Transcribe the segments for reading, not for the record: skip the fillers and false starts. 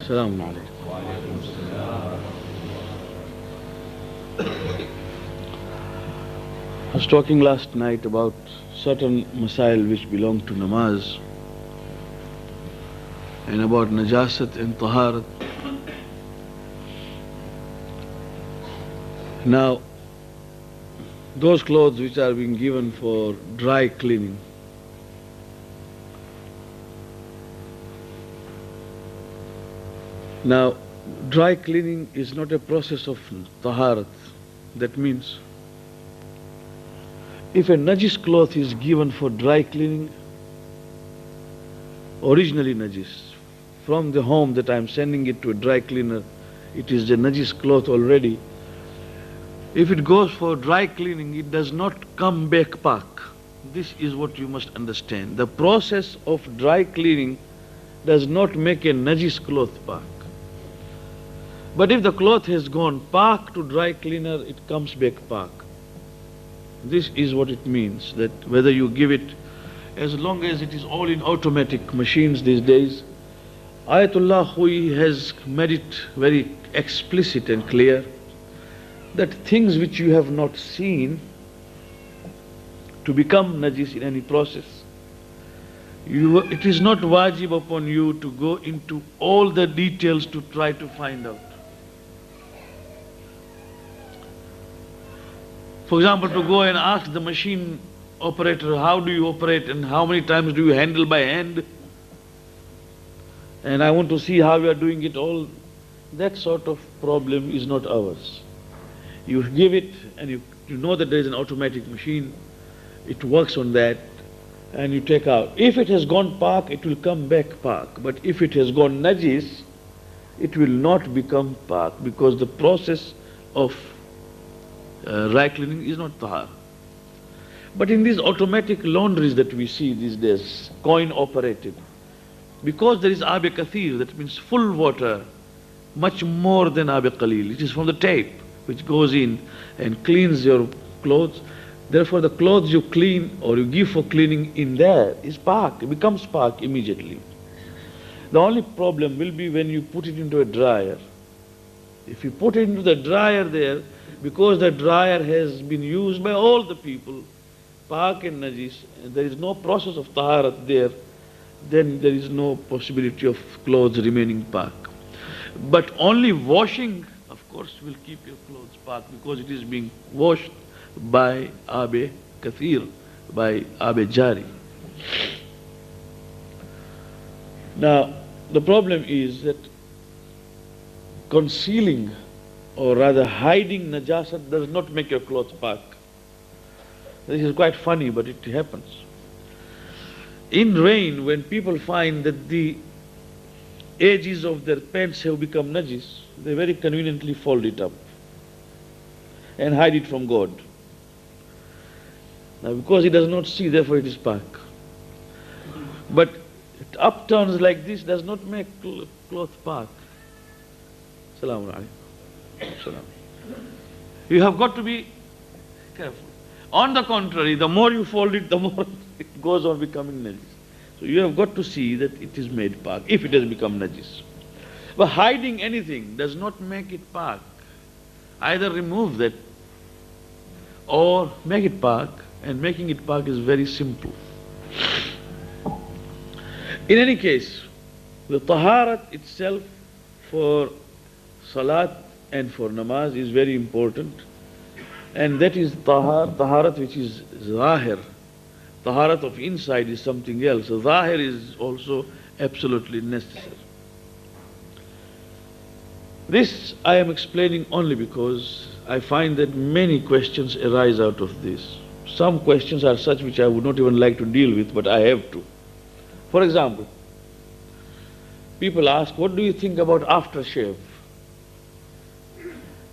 Assalamu alaikum. I was talking last night about certain masail which belong to namaz and about najasat and taharat. Now, those clothes which are being given for dry cleaning, now dry cleaning is not a process of taharat. That means if a najis cloth is given for dry cleaning, originally najis, from the home that I am sending it to a dry cleaner, it is the najis cloth already. If it goes for dry cleaning, it does not come back pak. This is what you must understand. The process of dry cleaning does not make a najis cloth pak. But if the cloth has gone pak to dry cleaner, it comes back pak. This is what it means, that whether you give it, as long as it is all in automatic machines these days, Ayatollah Hui has made it very explicit and clear that things which you have not seen to become najis in any process, it is not wajib upon you to go into all the details to try to find out. For example, to go and ask the machine operator, how do you operate and how many times do you handle by hand? And I want to see how you are doing it all. That sort of problem is not ours. You give it and you know that there is an automatic machine, it works on that, and you take out. If it has gone pak, it will come back pak. But if it has gone najis, it will not become pak, because the process of dry cleaning is not tahar. But in these automatic laundries that we see these days, coin operated, because there is abe kathir, that means full water, much more than abe qalil. It is from the tape which goes in and cleans your clothes. Therefore the clothes you clean or you give for cleaning in there is pak, it becomes pak immediately. The only problem will be when you put it into a dryer. If you put it into the dryer there, because the dryer has been used by all the people, pak and najis, and there is no process of taharat there, then there is no possibility of clothes remaining pak. But only washing, of course, will keep your clothes pak, because it is being washed by abe kathir, by abe jari. Now, the problem is that concealing, or rather hiding najasat, does not make your clothes pak. This is quite funny, but it happens. In rain, when people find that the edges of their pants have become najis, they very conveniently fold it up and hide it from God. Now, because he does not see, therefore it is pak. But upturns like this does not make cloth pak. Assalamu alaikum. Salam. You have got to be careful. On the contrary, the more you fold it, the more it goes on becoming najis. So you have got to see that it is made pak, if it has become najis. But hiding anything does not make it pak. Either remove that or make it pak, and making it pak is very simple. In any case, the taharat itself for salat and for namaz is very important, and that is taharat which is zahir. Taharat of inside is something else. So zahir is also absolutely necessary. This I am explaining only because I find that many questions arise out of this. Some questions are such which I would not even like to deal with, but I have to. For example, people ask, what do you think about aftershave?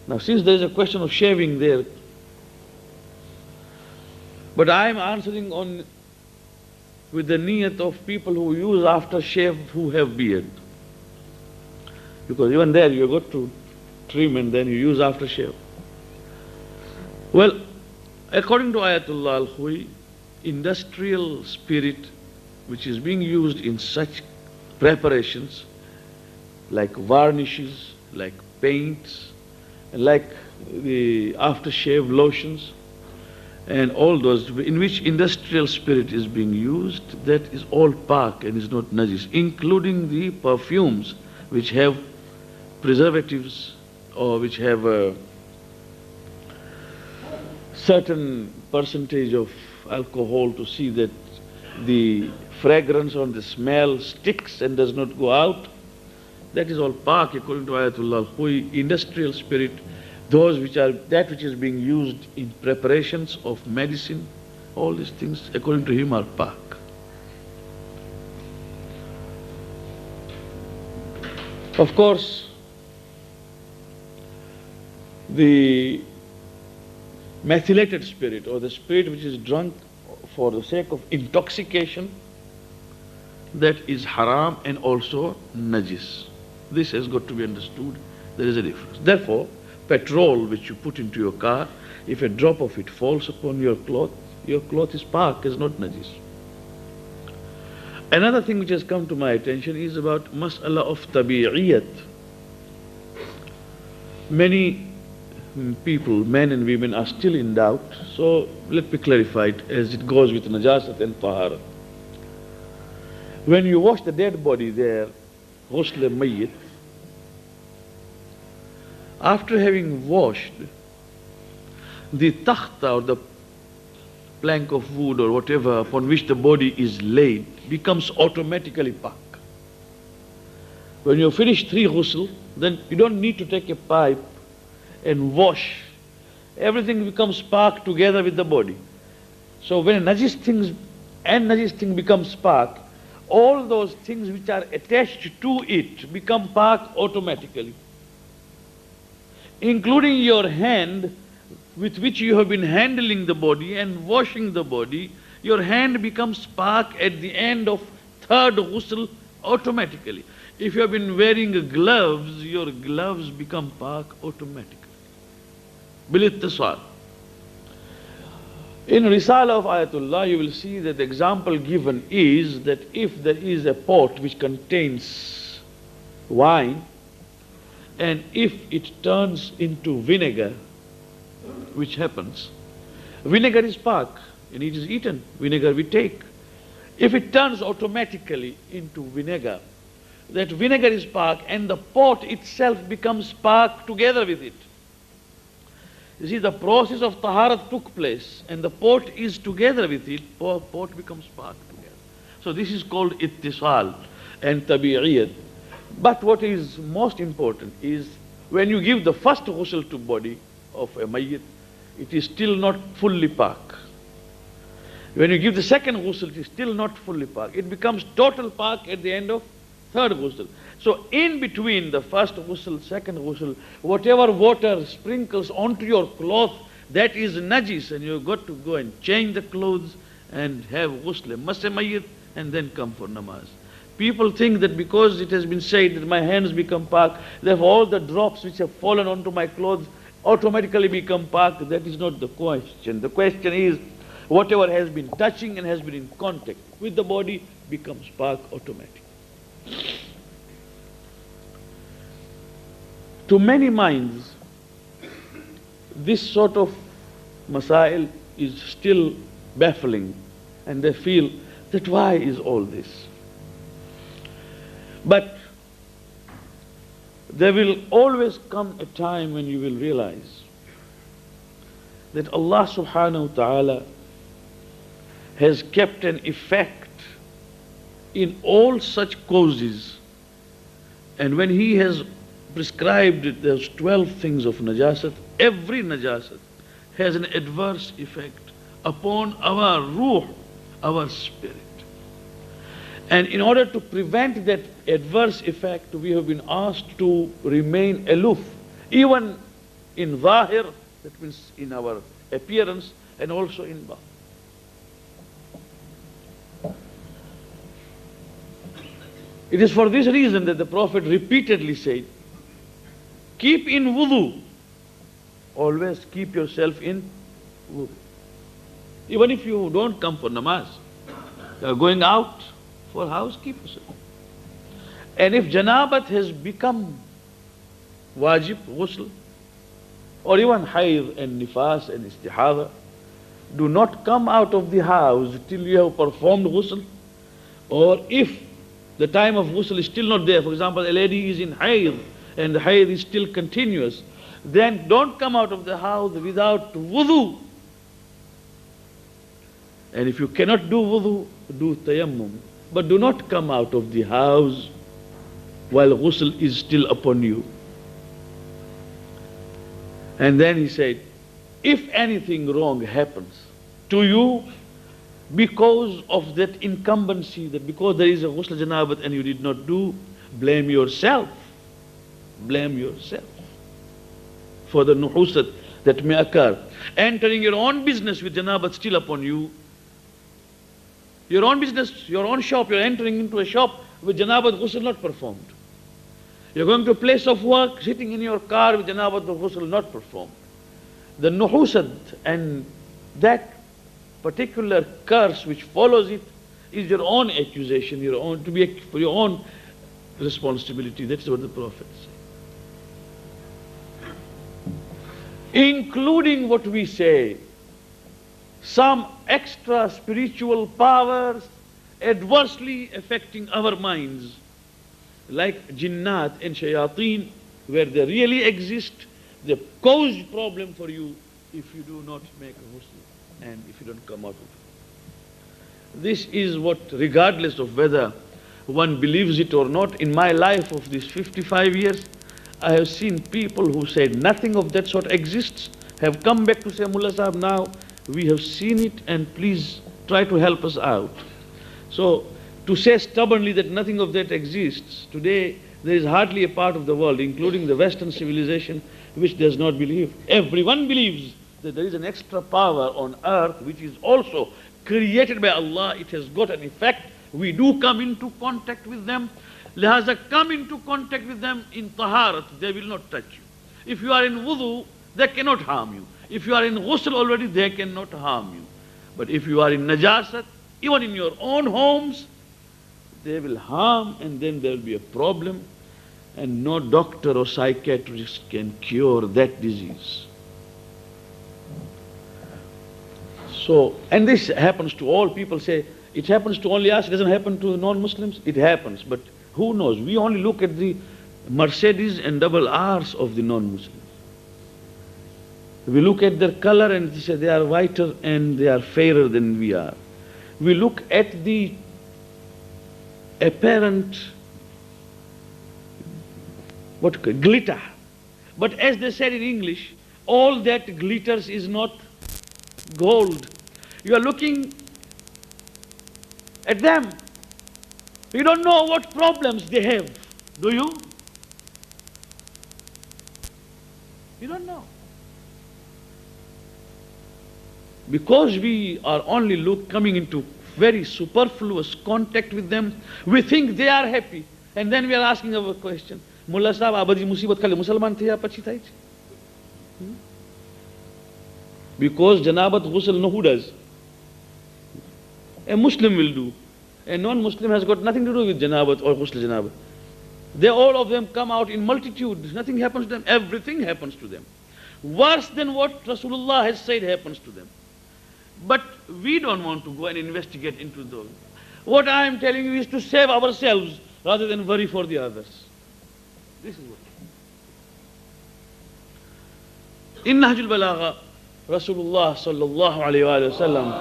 Now, since there is a question of shaving there, but I am answering on with the niyat of people who use aftershave who have beard. Because even there you have got to trim and then you use aftershave. Well, according to Ayatollah Al-Hui, industrial spirit which is being used in such preparations like varnishes, like paints, like the aftershave lotions, and all those in which industrial spirit is being used, that is all pak and is not najis, including the perfumes which have preservatives or which have a certain percentage of alcohol to see that the fragrance or the smell sticks and does not go out. That is all pak according to Ayatullah al-Khui. Industrial spirit, those which are that which is being used in preparations of medicine, all these things according to him are pak. Of course, the methylated spirit or the spirit which is drunk for the sake of intoxication, that is haram and also najis. This has got to be understood. There is a difference. Therefore, petrol which you put into your car, if a drop of it falls upon your cloth is pak, is not najis. Another thing which has come to my attention is about mas'ala of tabi'iyat. Many people, men and women, are still in doubt, so let me clarify it as it goes with najasat and tahara. When you wash the dead body there, ghusl mayyit, after having washed, the takhta or the plank of wood or whatever upon which the body is laid becomes automatically pak. When you finish 3 ghusl, then you don't need to take a pipe and wash. Everything becomes pak together with the body. So when najis thing becomes pak, all those things which are attached to it become pak automatically, including your hand with which you have been handling the body and washing the body. Your hand becomes pak at the end of 3rd ghusl automatically. If you have been wearing gloves, your gloves become pak automatically. Bil-ittisal. In Risala of Ayatullah, you will see that the example given is that if there is a pot which contains wine, and if it turns into vinegar, which happens, vinegar is pak, and it is eaten. Vinegar we take. If it turns automatically into vinegar, that vinegar is pak, and the pot itself becomes pak together with it. You see, the process of taharat took place, and the pot is together with it, pot becomes pak together. So this is called ittisal and tabi'iyat. But what is most important is when you give the first ghusl to body of a mayyit, it is still not fully pak. When you give the second ghusl, it is still not fully pak. It becomes total pak at the end of 3rd ghusl. So in between the first ghusl, second ghusl, whatever water sprinkles onto your cloth, that is najis, and you've got to go and change the clothes and have ghusl mas mayyit and then come for namaz. People think that because it has been said that my hands become pak, therefore all the drops which have fallen onto my clothes automatically become pak. That is not the question. The question is, whatever has been touching and has been in contact with the body becomes pak automatically. To many minds, this sort of masail is still baffling, and they feel that why is all this? But there will always come a time when you will realize that Allah subhanahu wa ta'ala has kept an effect in all such causes, and when He has prescribed those 12 things of najasat, every najasat has an adverse effect upon our ruh, our spirit. And in order to prevent that adverse effect, we have been asked to remain aloof, even in zahir, that means in our appearance, and also in batin. It is for this reason that the Prophet repeatedly said, keep in wudu. Always keep yourself in wudu. Even if you don't come for namaz, you are going out for house, keep yourself. And if janabat has become wajib, ghusl, or even hayd and nifas and istihada, do not come out of the house till you have performed ghusl. Or if the time of ghusl is still not there, for example, a lady is in hayd and the hayd is still continuous, then don't come out of the house without wudu. And if you cannot do wudu, do tayammum. But do not come out of the house while ghusl is still upon you. And then he said, if anything wrong happens to you because of that incumbency, that because there is a ghusl janabat and you did not do, blame yourself. Blame yourself for the nuhusat that may occur. Entering your own business with janabat still upon you, your own business, your own shop, you're entering into a shop with janabat ghusl not performed. You're going to a place of work, sitting in your car with janabat ghusl not performed. The nuhusat and that particular curse which follows it is your own accusation, your own, to be for your own responsibility. That's what the Prophet said. Including what we say, some extra spiritual powers adversely affecting our minds, like jinnat and shayateen, where they really exist, they cause problem for you if you do not make a ghusl and if you don't come out of it. This is what, regardless of whether one believes it or not, in my life of these 55 years, I have seen people who said nothing of that sort exists, have come back to say, Mullah Sahab, now we have seen it and please try to help us out. So, to say stubbornly that nothing of that exists, today there is hardly a part of the world, including the Western civilization, which does not believe. Everyone believes that there is an extra power on earth which is also created by Allah. It has got an effect. We do come into contact with them. Lihaza, come into contact with them in taharat, they will not touch you. If you are in wudu, they cannot harm you. If you are in ghusl already, they cannot harm you. But if you are in najasat, even in your own homes, they will harm, and then there will be a problem, and no doctor or psychiatrist can cure that disease. So, and this happens to all. People say, it happens to only us, it doesn't happen to non-Muslims. It happens, but who knows? We only look at the Mercedes and double R's of the non-Muslims. We look at their color and say they are whiter and they are fairer than we are. We look at the apparent glitter. But as they said in English, all that glitters is not gold. You are looking at them. You don't know what problems they have, do you? You don't know. Because we are only coming into very superfluous contact with them, we think they are happy. And then we are asking our question, Mullah Sahab, આ બધી મુસીબત ખાલી મુસલમાન થયા પછી થાય છે? Because janabat ghusl, no, who does? A Muslim will do. A non-Muslim has got nothing to do with janabat or ghusl janabat. They, all of them come out in multitude. Nothing happens to them. Everything happens to them. Worse than what Rasulullah has said happens to them. But we don't want to go and investigate into those. What I am telling you is to save ourselves rather than worry for the others. This is what. In Nahjul Balagha, Rasulullah sallallahu alayhi wa sallam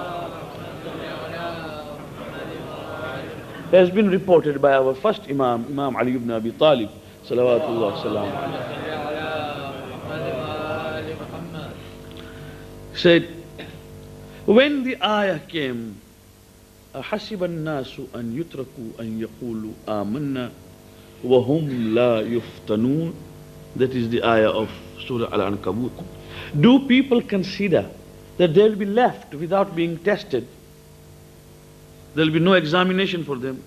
has been reported by our first Imam, Imam Ali ibn Abi Talib, salawatullah salam alayhi, said, when the ayah came, أَحَسِبَ النَّاسُ أَن يُتْرَكُوا أَن يَقُولُوا آمَنَّا وَهُمْ لَا يُفْتَنُونَ. That is the ayah of Surah Al-Ankabut. Do people consider that they will be left without being tested? There will be no examination for them.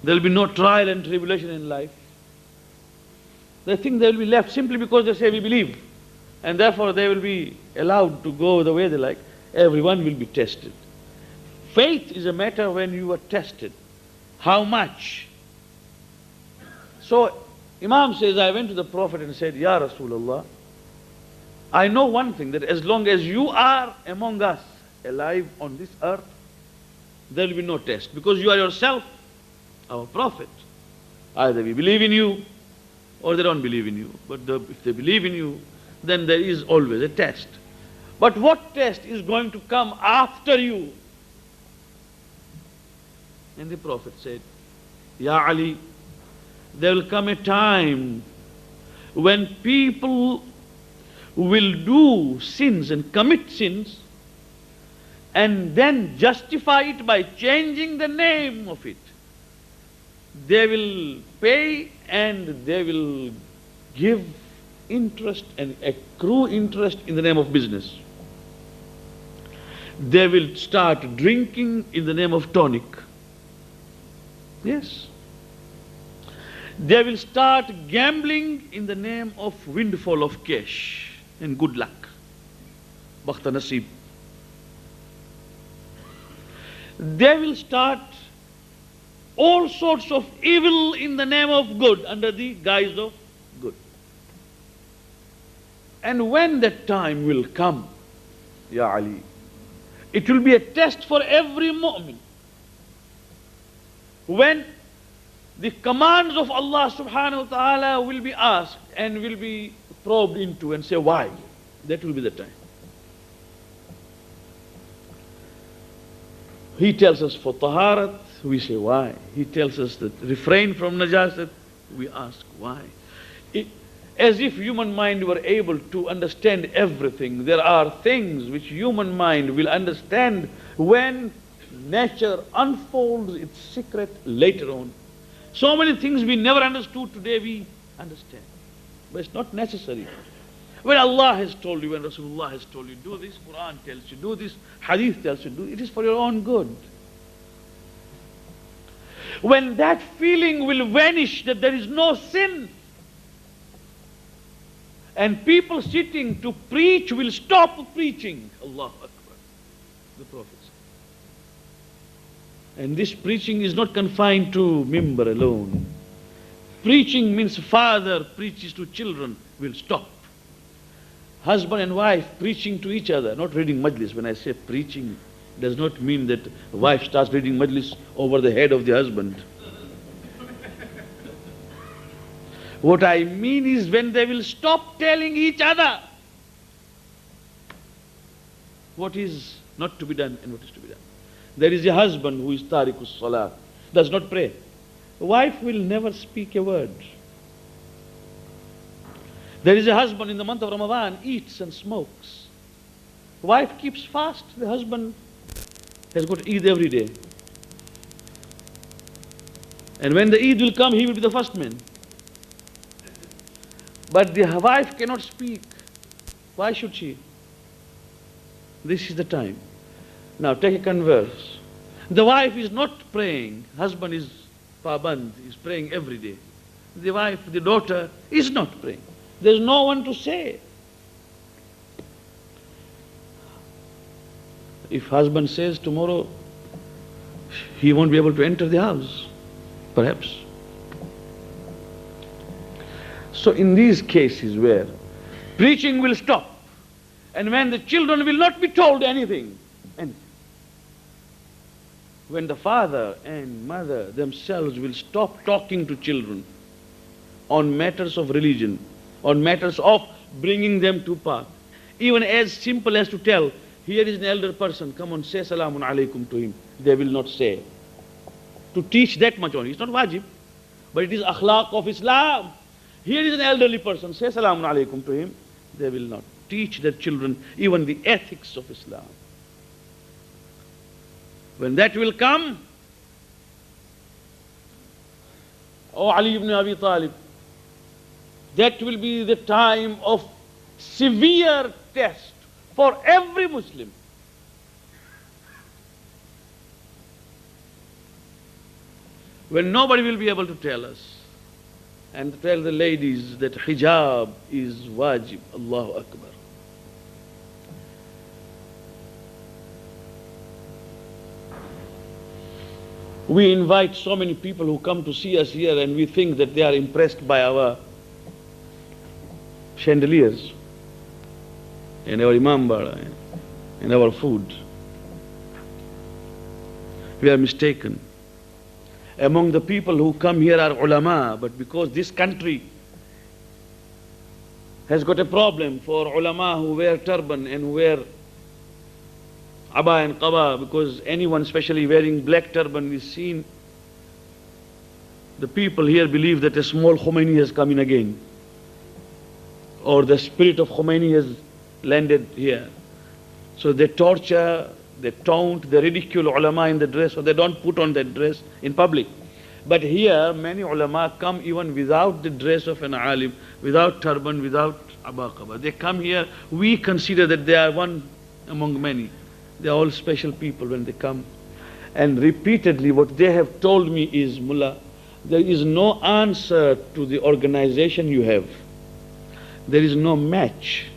There will be no trial and tribulation in life. They think they will be left simply because they say we believe, and therefore they will be allowed to go the way they like. Everyone will be tested. Faith is a matter when you are tested. How much? So Imam says, I went to the Prophet and said, Ya Rasulullah, I know one thing, that as long as you are among us, alive on this earth, there will be no test, because you are yourself our Prophet. Either we believe in you or they don't believe in you. But if they believe in you, then there is always a test. But what test is going to come after you? And the Prophet said, Ya Ali, there will come a time when people will do sins and commit sins and then justify it by changing the name of it. They will pay and they will give interest and accrue interest in the name of business. They will start drinking in the name of tonic. Yes. They will start gambling in the name of windfall of cash and good luck. Bakhta nasib. They will start all sorts of evil in the name of good, under the guise of good. And when that time will come, Ya Ali, it will be a test for every mu'min. When the commands of Allah subhanahu wa ta'ala will be asked and will be probed into and say, why? That will be the time. He tells us for taharat, we say why. He tells us that refrain from najasat, we ask why. As if human mind were able to understand everything. There are things which human mind will understand when nature unfolds its secret later on. So many things we never understood, today we understand. But it's not necessary. When Allah has told you, when Rasulullah has told you, do this, Quran tells you, do this, Hadith tells you, do it is for your own good. When that feeling will vanish that there is no sin, and people sitting to preach will stop preaching. Allahu Akbar, the Prophet said. And this preaching is not confined to mimbar alone. Preaching means father preaches to children will stop. Husband and wife preaching to each other, not reading majlis. When I say preaching, does not mean that wife starts reading majlis over the head of the husband. What I mean is when they will stop telling each other what is not to be done and what is to be done. There is a husband who is tarikus salah, does not pray. The wife will never speak a word. There is a husband in the month of Ramadan, eats and smokes. The wife keeps fast, the husband has got Eid every day. And when the Eid will come, he will be the first man. But the wife cannot speak. Why should she? This is the time. Now take a converse. The wife is not praying. Husband is paband, is praying every day. The wife, the daughter is not praying. There's no one to say. If husband says tomorrow he won't be able to enter the house, perhaps. So in these cases where preaching will stop, and when the children will not be told anything, and when the father and mother themselves will stop talking to children on matters of religion, on matters of bringing them to path, even as simple as to tell, here is an elder person, come on, say salamun alaikum to him, they will not say. To teach that much only, it's not wajib, but it is akhlaq of Islam. Here is an elderly person, say salamun alaikum to him, they will not teach their children even the ethics of Islam. When that will come, O Ali ibn Abi Talib, that will be the time of severe test for every Muslim. When nobody will be able to tell us and tell the ladies that hijab is wajib. Allahu Akbar. We invite so many people who come to see us here, and we think that they are impressed by our chandeliers and our imambara and our food. We are mistaken. Among the people who come here are ulama, but because this country has got a problem for ulama who wear turban and who wear aba and qaba, because anyone especially wearing black turban is seen, the people here believe that a small Khomeini has come in again, or the spirit of Khomeini has landed here. So they torture, they taunt, they ridicule ulama in the dress, or they don't put on that dress in public. But here many ulama come even without the dress of an alim, without turban, without abaqaba. They come here, we consider that they are one among many. They are all special people when they come. And repeatedly what they have told me is, Mullah, there is no answer to the organization you have. There is no match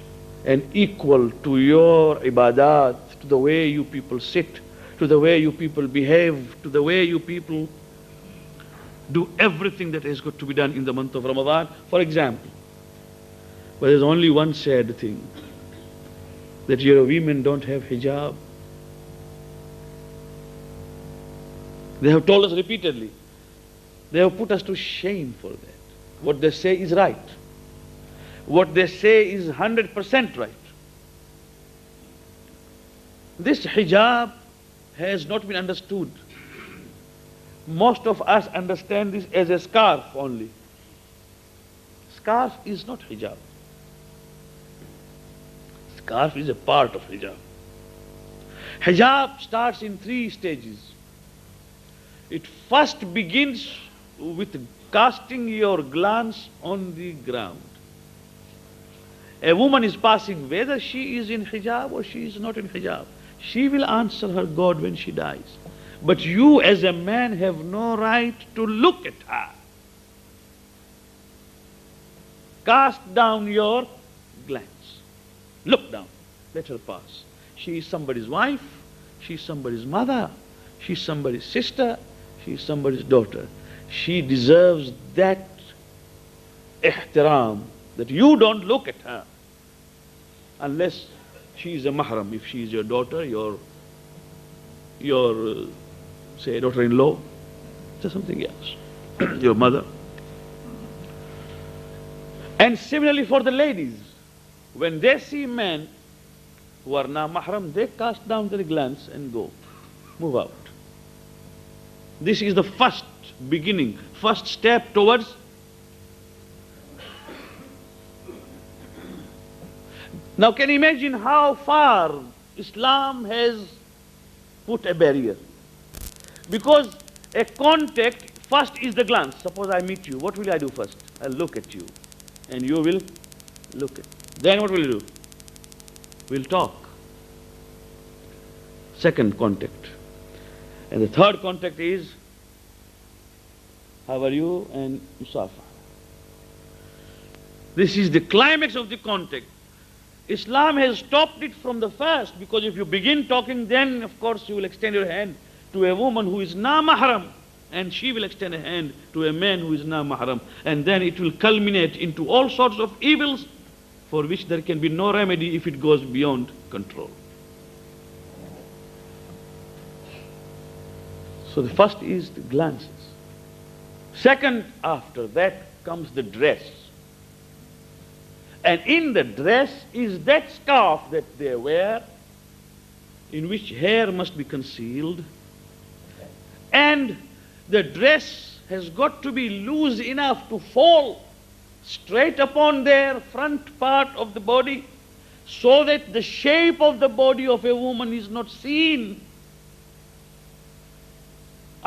and equal to your ibadat, to the way you people sit, to the way you people behave, to the way you people do everything that has got to be done in the month of Ramadan. For example, but there's only one sad thing, that your women don't have hijab. They have told us repeatedly. They have put us to shame for that. What they say is right. What they say is 100% right. This hijab has not been understood. Most of us understand this as a scarf only. Scarf is not hijab. Scarf is a part of hijab. Hijab starts in 3 stages. It first begins with casting your glance on the ground. A woman is passing, whether she is in hijab or she is not in hijab, she will answer her God when she dies. But you as a man have no right to look at her. Cast down your glance. Look down. Let her pass. She is somebody's wife. She is somebody's mother. She is somebody's sister. She is somebody's daughter. She deserves that ihtiram, that you don't look at her unless she is a mahram. If she is your daughter, your say daughter-in-law, or something else, your mother. And similarly for the ladies, when they see men who are now mahram, they cast down their glance and go, move out. This is the first beginning, first step towards. Now can you imagine how far Islam has put a barrier? Because a contact first is the glance. Suppose I meet you, what will I do first? I'll look at you and you will look at. Then what will you do? We'll talk. Second contact. And the third contact is, how are you? And musafa. This is the climax of the contact. Islam has stopped it from the first, because if you begin talking, then of course you will extend your hand to a woman who is na mahram, and she will extend a hand to a man who is na mahram, and then it will culminate into all sorts of evils for which there can be no remedy if it goes beyond control. So the first is the glances. Second, after that comes the dress. And in the dress is that scarf that they wear, in which hair must be concealed. And the dress has got to be loose enough to fall straight upon their front part of the body, so that the shape of the body of a woman is not seen.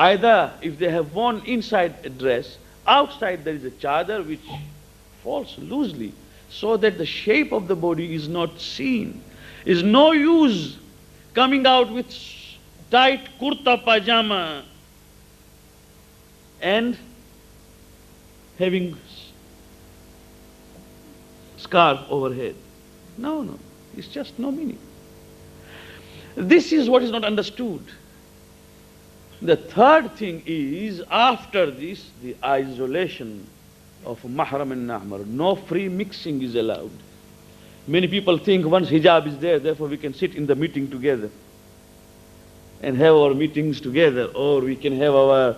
Either if they have worn inside a dress, outside there is a chadar which falls loosely, so that the shape of the body is not seen. Is no use coming out with tight kurta pajama and having scarf overhead. No, it's just no meaning. This is what is not understood. The third thing is, after this, the isolation of mahram and nahmar. No free mixing is allowed. Many people think once hijab is there, therefore we can sit in the meeting together and have our meetings together, or we can have our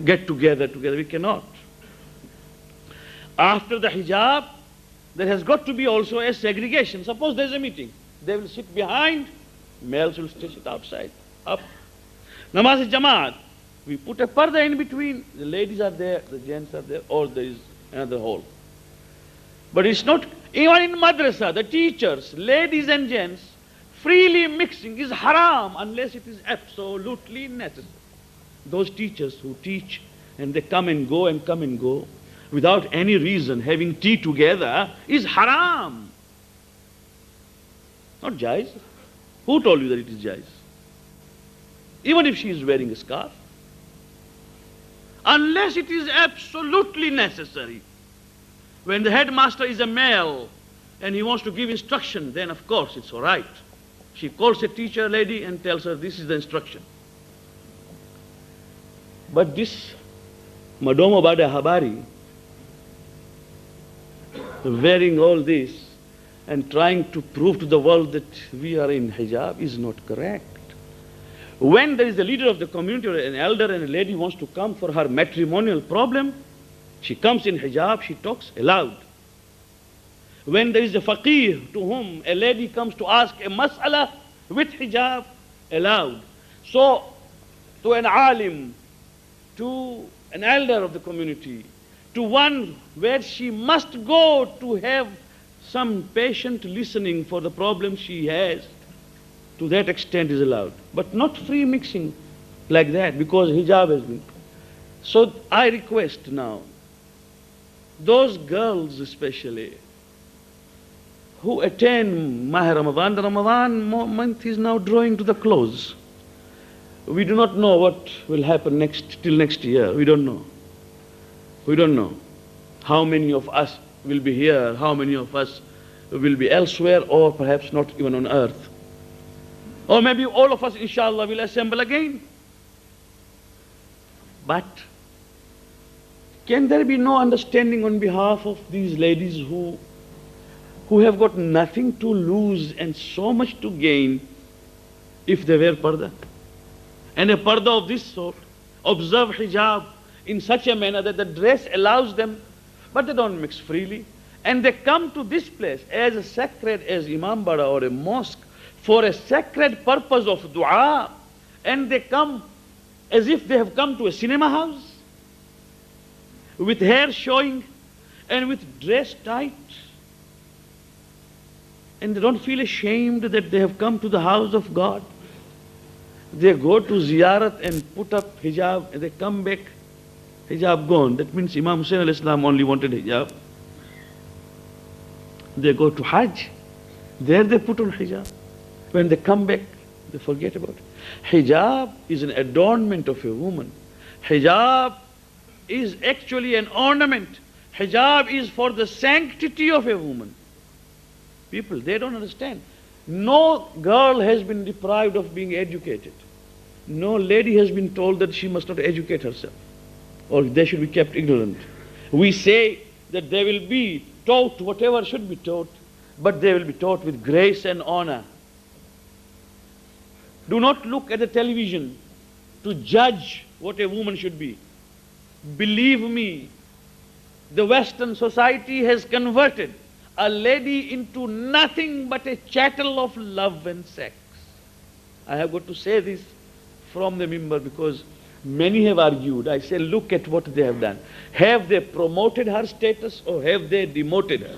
get together together. We cannot. After the hijab, there has got to be also a segregation. Suppose there is a meeting. They will sit behind, males will sit outside, up. Namaz Jamaat, we put a parda in between. The ladies are there, the gents are there, or there is another hall. But it's not, even in madrasa, the teachers, ladies and gents, freely mixing is haram unless it is absolutely necessary. Those teachers who teach and they come and go without any reason, having tea together, is haram. Not jais. Who told you that it is jais? Even if she is wearing a scarf. Unless it is absolutely necessary. When the headmaster is a male and he wants to give instruction, then of course it's all right. She calls a teacher lady and tells her this is the instruction. But this Madomo Bada Habari, wearing all this and trying to prove to the world that we are in hijab is not correct. When there is a leader of the community or an elder and a lady wants to come for her matrimonial problem, she comes in hijab, she talks aloud. When there is a faqih to whom a lady comes to ask a mas'ala with hijab, aloud. So, to an alim, to an elder of the community, to one where she must go to have some patient listening for the problem she has, to that extent is allowed. But not free mixing like that, because hijab has been. So I request now, those girls especially, who attend Maha Ramadan, the Ramadan month is now drawing to the close. We do not know what will happen till next year. We don't know. We don't know how many of us will be here, how many of us will be elsewhere, or perhaps not even on earth. Or maybe all of us, inshallah, will assemble again. But can there be no understanding on behalf of these ladies who have got nothing to lose and so much to gain if they wear parda? And a parda of this sort, observe hijab in such a manner that the dress allows them, but they don't mix freely. And they come to this place as sacred as Imam Bada or a mosque for a sacred purpose of dua, and they come as if they have come to a cinema house with hair showing and with dress tight, and they don't feel ashamed that they have come to the house of God. They go to ziyarat and put up hijab and they come back, hijab gone. That means Imam Hussain al-Islam only wanted hijab. They go to Hajj, there they put on hijab. When they come back, they forget about it. Hijab is an adornment of a woman. Hijab is actually an ornament. Hijab is for the sanctity of a woman. People, they don't understand. No girl has been deprived of being educated. No lady has been told that she must not educate herself, or they should be kept ignorant. We say that they will be taught whatever should be taught, but they will be taught with grace and honor. Do not look at the television to judge what a woman should be. Believe me, the Western society has converted a lady into nothing but a chattel of love and sex. I have got to say this from the mimbar because many have argued. I say, look at what they have done. Have they promoted her status or have they demoted her?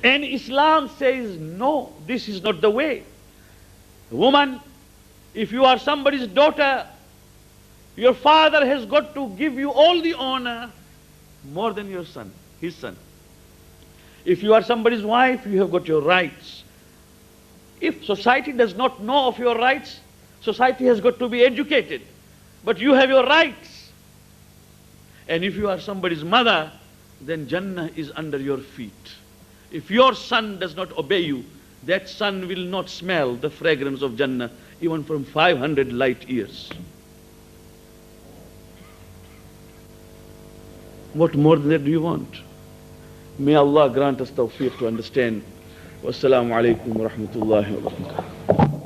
And Islam says, no, this is not the way. Woman, if you are somebody's daughter, your father has got to give you all the honor more than your son, his son. If you are somebody's wife, you have got your rights. If society does not know of your rights, society has got to be educated. But you have your rights. And if you are somebody's mother, then Jannah is under your feet. If your son does not obey you, that sun will not smell the fragrance of Jannah even from 500 light years. What more than that do you want? May Allah grant us tawfiq to understand. Wassalamu alaikum wa rahmatullahi wa barakatuh.